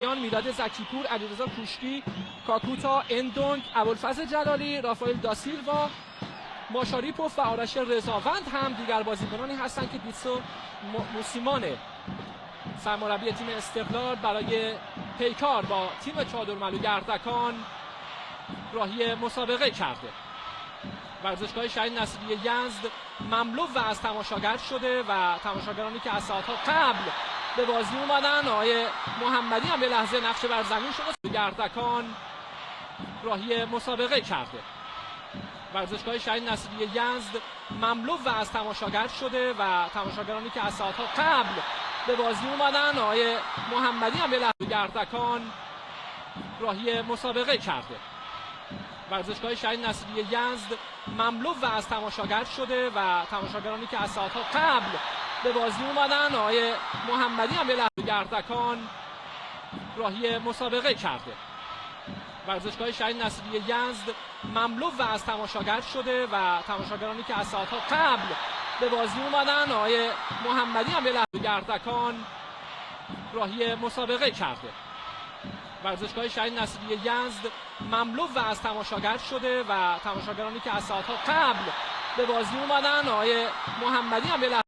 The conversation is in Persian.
میلاد زکیپور، علیرضا کوشکی، کاکوتا، اندونگ، ابوالفضل جلالی، رافائل داسیلوا، ماشاریپوف و آرش رضاوند هم دیگر بازیکنانی هستند که دیتسو موسیمانه سرمربی تیم استقلال برای پیکار با تیم چادرملو گردکان راهی مسابقه کرده. ورزشگاه شهید نصیری یزد مملو و از تماشاگر شده و تماشاگرانی که از ساعت‌ها قبل به بازی اومدن، آقای محمدی هم به لحظه نقش بر زمین شده، گردکان راهی مسابقه کرده. ورزشگاه شهید نصیری یزد مملو و از تماشاگر شده و تماشاگرانی که از ساعت‌ها قبل به بازی اومدن، آقای محمدی هم به لحظه گردکان راهی مسابقه کرده. ورزشگاه شهید نصیری یزد مملو و از تماشاگر شده و تماشاگرانی که از ساعت‌ها قبل به بازی اومدن، آقای محمدی هم به لحظه گردکان راهی مسابقه کرده. ورزشگاه شهید نصیری یزد مملو و از تماشاگر شده و تماشاگرانی که از ساعت‌ها قبل به بازی اومدن، آقای محمدی هم به لحظه گردکان راهی مسابقه کرده. ورزشگاه شهید نصیری یزد مملو و از تماشاگر شده و تماشاگرانی که از ساعت‌ها قبل به بازی اومدن، آقای محمدی هم به لحظه